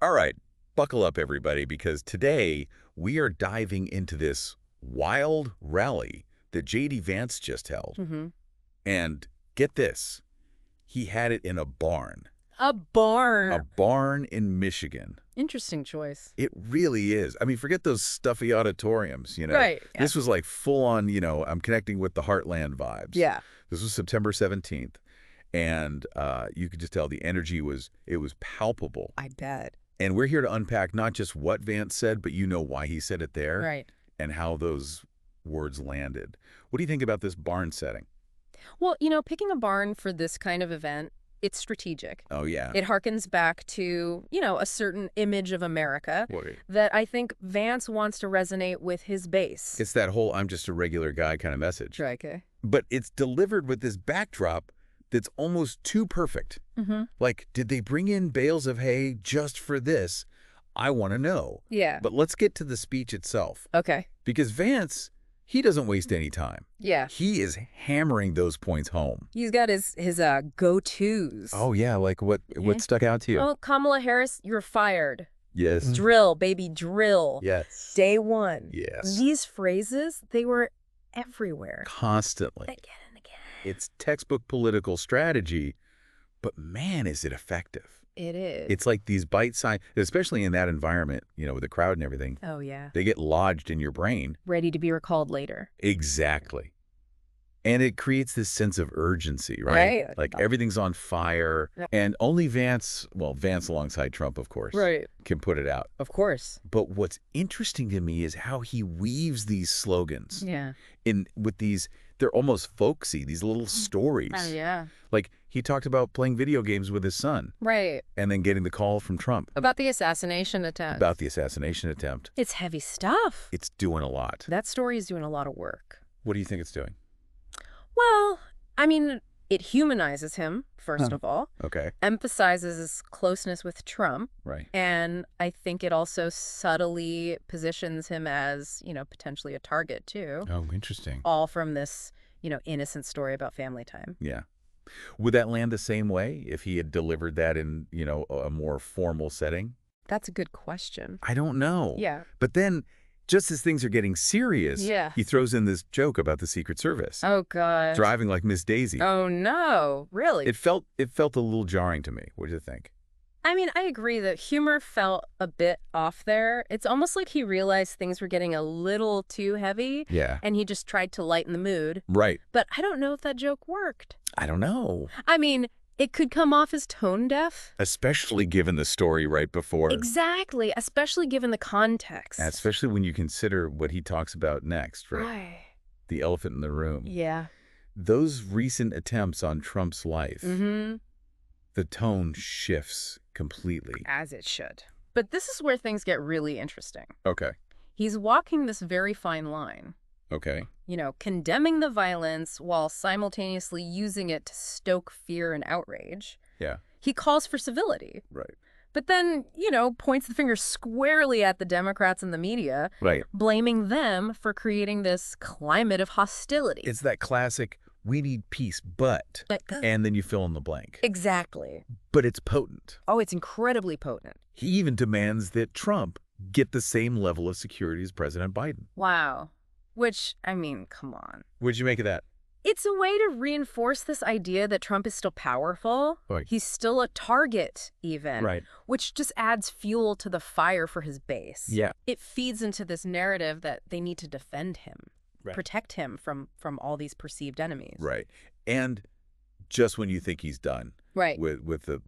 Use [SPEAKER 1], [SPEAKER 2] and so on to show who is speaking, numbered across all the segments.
[SPEAKER 1] All right, buckle up, everybody, because today we are diving into this wild rally that J.D. Vance just held. And get this, he had it in a barn.
[SPEAKER 2] A barn.
[SPEAKER 1] A barn in Michigan.
[SPEAKER 2] Interesting choice.
[SPEAKER 1] It really is. I mean, forget those stuffy auditoriums,
[SPEAKER 2] Right.
[SPEAKER 1] This was like full on, I'm connecting with the Heartland vibes.
[SPEAKER 2] Yeah.
[SPEAKER 1] This was September 17th. And you could just tell the energy was palpable.
[SPEAKER 2] I bet.
[SPEAKER 1] And we're here to unpack not just what Vance said, but why he said it there.
[SPEAKER 2] Right.
[SPEAKER 1] And how those words landed. What do you think about this barn setting?
[SPEAKER 2] Well, picking a barn for this kind of event, it's strategic.
[SPEAKER 1] Oh, yeah.
[SPEAKER 2] It harkens back to, a certain image of America
[SPEAKER 1] Boy.
[SPEAKER 2] that I think Vance wants to resonate with his base.
[SPEAKER 1] It's that whole I'm just a regular guy kind of message.
[SPEAKER 2] Right, okay.
[SPEAKER 1] But it's delivered with this backdrop that's almost too perfect. Like, did they bring in bales of hay just for this? I want to know.
[SPEAKER 2] Yeah.
[SPEAKER 1] But let's get to the speech itself.
[SPEAKER 2] Okay.
[SPEAKER 1] Because Vance, he doesn't waste any time.
[SPEAKER 2] Yeah.
[SPEAKER 1] He is hammering those points home.
[SPEAKER 2] He's got his go-tos.
[SPEAKER 1] Oh, yeah. Like what stuck out to you?
[SPEAKER 2] Oh, Kamala Harris, you're fired.
[SPEAKER 1] Yes.
[SPEAKER 2] Drill, baby, drill.
[SPEAKER 1] Yes.
[SPEAKER 2] Day one.
[SPEAKER 1] Yes.
[SPEAKER 2] These phrases, they were everywhere.
[SPEAKER 1] Constantly.
[SPEAKER 2] Again and again.
[SPEAKER 1] It's textbook political strategy, but man, is it effective.
[SPEAKER 2] It is.
[SPEAKER 1] It's like these bite-sized, especially in that environment, with the crowd and everything.
[SPEAKER 2] Oh, yeah.
[SPEAKER 1] They get lodged in your brain.
[SPEAKER 2] Ready to be recalled later.
[SPEAKER 1] Exactly. And it creates this sense of urgency, right?
[SPEAKER 2] Right.
[SPEAKER 1] Like everything's on fire. And only Vance, well, Vance alongside Trump, of course,
[SPEAKER 2] Right.
[SPEAKER 1] can put it out.
[SPEAKER 2] Of course.
[SPEAKER 1] But what's interesting to me is how he weaves these slogans
[SPEAKER 2] Yeah.
[SPEAKER 1] with these, they're almost folksy, these little stories.
[SPEAKER 2] Oh, yeah.
[SPEAKER 1] Like he talked about playing video games with his son
[SPEAKER 2] Right.
[SPEAKER 1] and then getting the call from Trump
[SPEAKER 2] About the assassination attempt.
[SPEAKER 1] about the assassination attempt.
[SPEAKER 2] It's heavy stuff.
[SPEAKER 1] It's doing a lot.
[SPEAKER 2] That story is doing a lot of work.
[SPEAKER 1] What do you think it's doing?
[SPEAKER 2] Well, I mean, it humanizes him, first of all.
[SPEAKER 1] Okay.
[SPEAKER 2] Emphasizes his closeness with Trump.
[SPEAKER 1] Right.
[SPEAKER 2] And I think it also subtly positions him as, potentially a target, too.
[SPEAKER 1] Oh, interesting.
[SPEAKER 2] All from this, innocent story about family time.
[SPEAKER 1] Yeah. Would that land the same way if he had delivered that in, a more formal setting?
[SPEAKER 2] That's a good question.
[SPEAKER 1] I don't know.
[SPEAKER 2] Yeah.
[SPEAKER 1] But then, just as things are getting serious,
[SPEAKER 2] Yeah.
[SPEAKER 1] he throws in this joke about the Secret Service.
[SPEAKER 2] Oh, God.
[SPEAKER 1] Driving like Miss Daisy.
[SPEAKER 2] Oh, no. Really?
[SPEAKER 1] It felt a little jarring to me. What do you think?
[SPEAKER 2] I mean, I agree that humor felt a bit off there. It's almost like he realized things were getting a little too heavy.
[SPEAKER 1] Yeah.
[SPEAKER 2] And he just tried to lighten the mood.
[SPEAKER 1] Right.
[SPEAKER 2] But I don't know if that joke worked.
[SPEAKER 1] I don't know.
[SPEAKER 2] I mean, it could come off as tone deaf.
[SPEAKER 1] Especially given the story right before.
[SPEAKER 2] Exactly, especially given the context.
[SPEAKER 1] Especially when you consider what he talks about next, right?
[SPEAKER 2] Right.
[SPEAKER 1] The elephant in the room.
[SPEAKER 2] Yeah.
[SPEAKER 1] Those recent attempts on Trump's life,
[SPEAKER 2] Mm-hmm.
[SPEAKER 1] the tone shifts completely.
[SPEAKER 2] As it should. But this is where things get really interesting.
[SPEAKER 1] Okay.
[SPEAKER 2] He's walking this very fine line.
[SPEAKER 1] Okay.
[SPEAKER 2] Condemning the violence while simultaneously using it to stoke fear and outrage.
[SPEAKER 1] Yeah.
[SPEAKER 2] He calls for civility.
[SPEAKER 1] Right.
[SPEAKER 2] But then, points the finger squarely at the Democrats and the media,
[SPEAKER 1] Right.
[SPEAKER 2] blaming them for creating this climate of hostility.
[SPEAKER 1] It's that classic, we need peace, but, and then you fill in the blank.
[SPEAKER 2] Exactly.
[SPEAKER 1] But it's potent.
[SPEAKER 2] Oh, it's incredibly potent.
[SPEAKER 1] He even demands that Trump get the same level of security as President Biden.
[SPEAKER 2] Wow. Which, I mean, come on.
[SPEAKER 1] What'd you make of that?
[SPEAKER 2] It's a way to reinforce this idea that Trump is still powerful.
[SPEAKER 1] Right.
[SPEAKER 2] He's still a target, even.
[SPEAKER 1] Right.
[SPEAKER 2] Which just adds fuel to the fire for his base.
[SPEAKER 1] Yeah.
[SPEAKER 2] It feeds into this narrative that they need to defend him,
[SPEAKER 1] Right.
[SPEAKER 2] protect him from all these perceived enemies.
[SPEAKER 1] Right. And just when you think he's done
[SPEAKER 2] Right.
[SPEAKER 1] with the,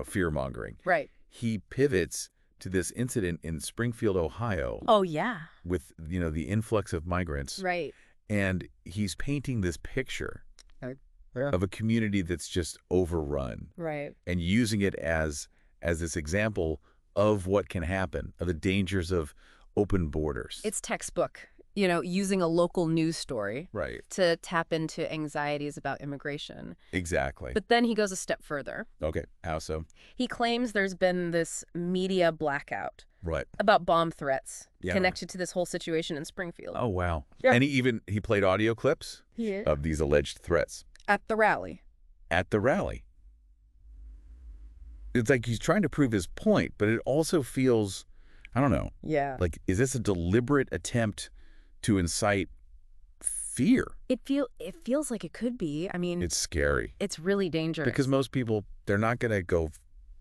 [SPEAKER 1] fear-mongering,
[SPEAKER 2] Right.
[SPEAKER 1] he pivots to this incident in Springfield, Ohio.
[SPEAKER 2] Oh, yeah.
[SPEAKER 1] With, the influx of migrants.
[SPEAKER 2] Right.
[SPEAKER 1] And he's painting this picture
[SPEAKER 2] Yeah.
[SPEAKER 1] of a community that's just overrun.
[SPEAKER 2] Right.
[SPEAKER 1] And using it as this example of what can happen, of the dangers of open borders.
[SPEAKER 2] It's textbook, using a local news story
[SPEAKER 1] Right.
[SPEAKER 2] to tap into anxieties about immigration.
[SPEAKER 1] Exactly.
[SPEAKER 2] But then he goes a step further.
[SPEAKER 1] Okay. How so?
[SPEAKER 2] He claims there's been this media blackout
[SPEAKER 1] Right.
[SPEAKER 2] about bomb threats
[SPEAKER 1] Yeah.
[SPEAKER 2] connected to this whole situation in Springfield.
[SPEAKER 1] Oh, wow.
[SPEAKER 2] Yeah.
[SPEAKER 1] And he played audio clips
[SPEAKER 2] Yeah.
[SPEAKER 1] of these alleged threats
[SPEAKER 2] At the rally.
[SPEAKER 1] at the rally. It's like he's trying to prove his point, but it also feels, I don't know,
[SPEAKER 2] Yeah.
[SPEAKER 1] like, is this a deliberate attempt to incite fear?
[SPEAKER 2] It feels like it could be. I mean,
[SPEAKER 1] It's scary.
[SPEAKER 2] it's really dangerous.
[SPEAKER 1] Because most people, they're not going to go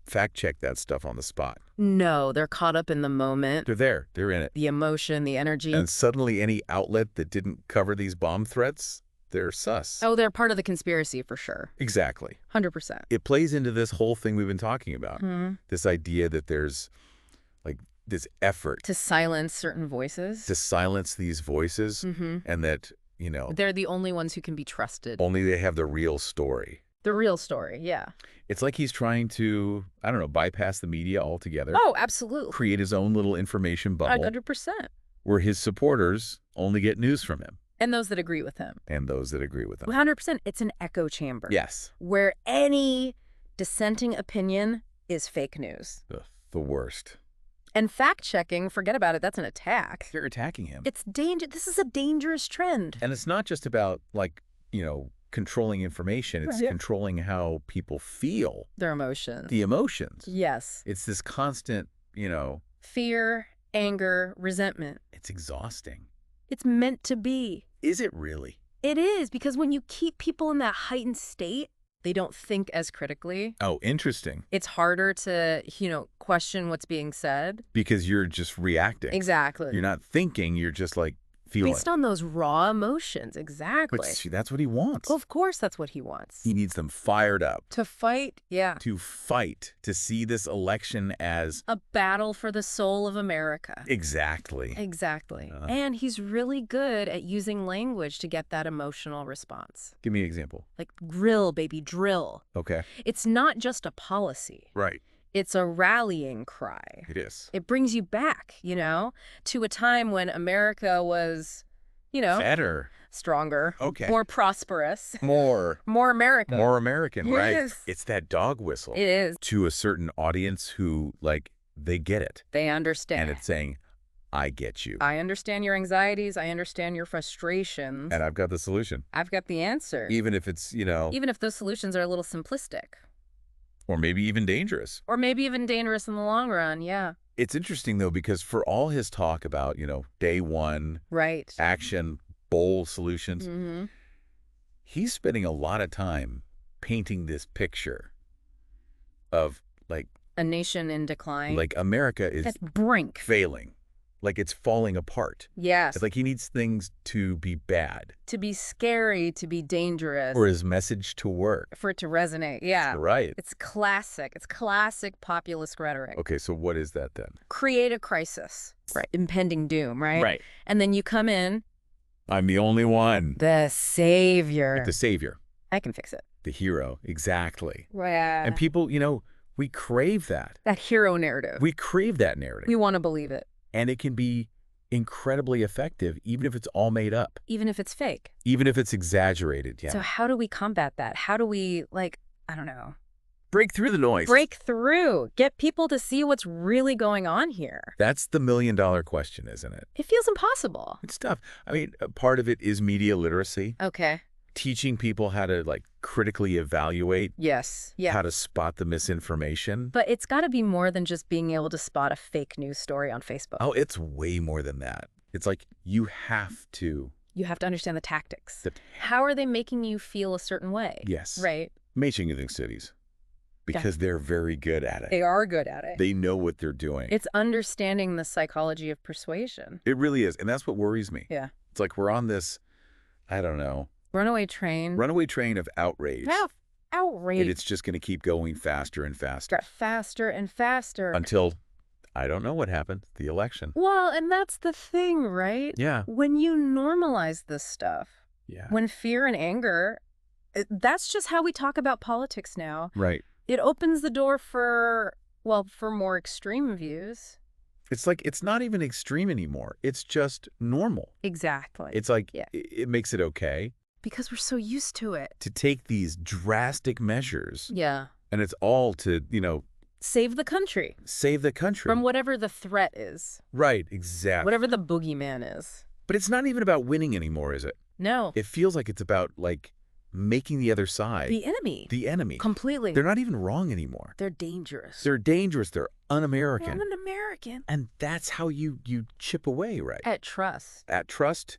[SPEAKER 1] fact check that stuff on the spot.
[SPEAKER 2] No, they're caught up in the moment,
[SPEAKER 1] They're there. They're in it.
[SPEAKER 2] the emotion, the energy.
[SPEAKER 1] And suddenly any outlet that didn't cover these bomb threats, they're sus.
[SPEAKER 2] Oh, they're part of the conspiracy for sure.
[SPEAKER 1] Exactly.
[SPEAKER 2] 100%.
[SPEAKER 1] It plays into this whole thing we've been talking about.
[SPEAKER 2] Hmm.
[SPEAKER 1] This idea that there's like this effort
[SPEAKER 2] To silence certain voices.
[SPEAKER 1] to silence these voices
[SPEAKER 2] Hmm.
[SPEAKER 1] and that, you know,
[SPEAKER 2] They're the only ones who can be trusted.
[SPEAKER 1] only they have the real story.
[SPEAKER 2] The real story, yeah.
[SPEAKER 1] It's like he's trying to, I don't know, bypass the media altogether.
[SPEAKER 2] Oh, absolutely.
[SPEAKER 1] Create his own little information bubble
[SPEAKER 2] 100%.
[SPEAKER 1] where his supporters only get news from him
[SPEAKER 2] And those that agree with him.
[SPEAKER 1] and those that agree with him.
[SPEAKER 2] 100%. It's an echo chamber.
[SPEAKER 1] Yes.
[SPEAKER 2] Where any dissenting opinion is fake news.
[SPEAKER 1] Ugh, the worst.
[SPEAKER 2] And fact-checking, forget about it, that's an attack.
[SPEAKER 1] They're attacking him.
[SPEAKER 2] It's This is a dangerous trend.
[SPEAKER 1] And it's not just about, like, you know, controlling information. It's
[SPEAKER 2] Right.
[SPEAKER 1] controlling how people feel,
[SPEAKER 2] Their emotions.
[SPEAKER 1] the emotions.
[SPEAKER 2] Yes.
[SPEAKER 1] It's this constant, you know,
[SPEAKER 2] Fear, anger, resentment.
[SPEAKER 1] it's exhausting.
[SPEAKER 2] It's meant to be.
[SPEAKER 1] Is it really?
[SPEAKER 2] It is, because when you keep people in that heightened state, they don't think as critically.
[SPEAKER 1] Oh, interesting.
[SPEAKER 2] It's harder to, question what's being said.
[SPEAKER 1] Because you're just reacting.
[SPEAKER 2] Exactly.
[SPEAKER 1] You're not thinking, you're just like feeling.
[SPEAKER 2] Based on those raw emotions. Exactly.
[SPEAKER 1] But see, that's what he wants.
[SPEAKER 2] Well, of course that's what he wants.
[SPEAKER 1] He needs them fired up.
[SPEAKER 2] To fight, yeah.
[SPEAKER 1] To fight, to see this election as...
[SPEAKER 2] A battle for the soul of America.
[SPEAKER 1] Exactly.
[SPEAKER 2] Exactly. And he's really good at using language to get that emotional response.
[SPEAKER 1] Give me an example.
[SPEAKER 2] Like, drill, baby, drill.
[SPEAKER 1] Okay.
[SPEAKER 2] It's not just a policy.
[SPEAKER 1] Right.
[SPEAKER 2] It's a rallying cry.
[SPEAKER 1] It is.
[SPEAKER 2] It brings you back, to a time when America was,
[SPEAKER 1] Better.
[SPEAKER 2] stronger,
[SPEAKER 1] Okay.
[SPEAKER 2] more prosperous,
[SPEAKER 1] More
[SPEAKER 2] America.
[SPEAKER 1] More American, right?
[SPEAKER 2] Yes.
[SPEAKER 1] It's that dog whistle.
[SPEAKER 2] It is.
[SPEAKER 1] To a certain audience who, like, they get it.
[SPEAKER 2] They understand.
[SPEAKER 1] And it's saying, I get you.
[SPEAKER 2] I understand your anxieties. I understand your frustrations.
[SPEAKER 1] And I've got the solution.
[SPEAKER 2] I've got the answer.
[SPEAKER 1] Even if it's,
[SPEAKER 2] Even if those solutions are a little simplistic.
[SPEAKER 1] or maybe even dangerous.
[SPEAKER 2] Or maybe even dangerous in the long run, yeah.
[SPEAKER 1] It's interesting, though, because for all his talk about, day one,
[SPEAKER 2] Right.
[SPEAKER 1] action, bold solutions,
[SPEAKER 2] Mm-hmm.
[SPEAKER 1] he's spending a lot of time painting this picture of, like,
[SPEAKER 2] A nation in decline.
[SPEAKER 1] America is
[SPEAKER 2] At brink.
[SPEAKER 1] failing. Like, it's falling apart.
[SPEAKER 2] Yes.
[SPEAKER 1] It's like he needs things to be bad.
[SPEAKER 2] To be scary, to be dangerous.
[SPEAKER 1] For his message to work.
[SPEAKER 2] For it to resonate, yeah.
[SPEAKER 1] Right.
[SPEAKER 2] It's classic. It's classic populist rhetoric.
[SPEAKER 1] Okay, so what is that then?
[SPEAKER 2] Create a crisis. Right. Impending doom, right?
[SPEAKER 1] Right.
[SPEAKER 2] And then you come in,
[SPEAKER 1] I'm the only one.
[SPEAKER 2] the savior.
[SPEAKER 1] The savior.
[SPEAKER 2] I can fix it.
[SPEAKER 1] The hero. Exactly.
[SPEAKER 2] Yeah.
[SPEAKER 1] And people, we crave that.
[SPEAKER 2] That hero narrative.
[SPEAKER 1] We crave that narrative.
[SPEAKER 2] We want to believe it.
[SPEAKER 1] And it can be incredibly effective, even if it's all made up.
[SPEAKER 2] Even if it's fake.
[SPEAKER 1] Even if it's exaggerated, yeah.
[SPEAKER 2] So how do we combat that? How do we, I don't know.
[SPEAKER 1] Break through the noise.
[SPEAKER 2] Break through. Get people to see what's really going on here.
[SPEAKER 1] That's the million-dollar question, isn't it?
[SPEAKER 2] It feels impossible.
[SPEAKER 1] It's tough. I mean, a part of it is media literacy.
[SPEAKER 2] Okay.
[SPEAKER 1] Teaching people how to, critically evaluate.
[SPEAKER 2] Yes. Yeah.
[SPEAKER 1] How to spot the misinformation.
[SPEAKER 2] But it's got to be more than just being able to spot a fake news story on Facebook.
[SPEAKER 1] Oh, it's way more than that. It's like you have to.
[SPEAKER 2] You have to understand the tactics. How are they making you feel a certain way?
[SPEAKER 1] Yes.
[SPEAKER 2] Right.
[SPEAKER 1] Making cities. Because they're very good at it.
[SPEAKER 2] They are good at it.
[SPEAKER 1] They know what they're doing.
[SPEAKER 2] It's understanding the psychology of persuasion.
[SPEAKER 1] It really is. And that's what worries me.
[SPEAKER 2] Yeah.
[SPEAKER 1] It's like we're on this, I don't know.
[SPEAKER 2] Runaway train.
[SPEAKER 1] Runaway train of outrage.
[SPEAKER 2] Outrage.
[SPEAKER 1] And it's just going to keep going faster and faster.
[SPEAKER 2] Faster and faster.
[SPEAKER 1] Until, I don't know what happened, the election.
[SPEAKER 2] Well, and that's the thing, right?
[SPEAKER 1] Yeah.
[SPEAKER 2] When you normalize this stuff,
[SPEAKER 1] Yeah.
[SPEAKER 2] when fear and anger, that's just how we talk about politics now.
[SPEAKER 1] Right.
[SPEAKER 2] It opens the door for more extreme views.
[SPEAKER 1] It's like, it's not even extreme anymore. It's just normal.
[SPEAKER 2] Exactly.
[SPEAKER 1] It's like,
[SPEAKER 2] Yeah.
[SPEAKER 1] it makes it okay
[SPEAKER 2] Because we're so used to it.
[SPEAKER 1] to take these drastic measures.
[SPEAKER 2] Yeah.
[SPEAKER 1] And it's all to,
[SPEAKER 2] Save the country.
[SPEAKER 1] save the country.
[SPEAKER 2] From whatever the threat is.
[SPEAKER 1] Right, exactly.
[SPEAKER 2] Whatever the boogeyman is.
[SPEAKER 1] But it's not even about winning anymore, is it?
[SPEAKER 2] No.
[SPEAKER 1] It feels like it's about, making the other side
[SPEAKER 2] The enemy.
[SPEAKER 1] the enemy.
[SPEAKER 2] Completely.
[SPEAKER 1] They're not even wrong anymore.
[SPEAKER 2] They're dangerous.
[SPEAKER 1] They're dangerous. They're un-American.
[SPEAKER 2] They're un-American.
[SPEAKER 1] And that's how you chip away, right?
[SPEAKER 2] At trust.
[SPEAKER 1] At trust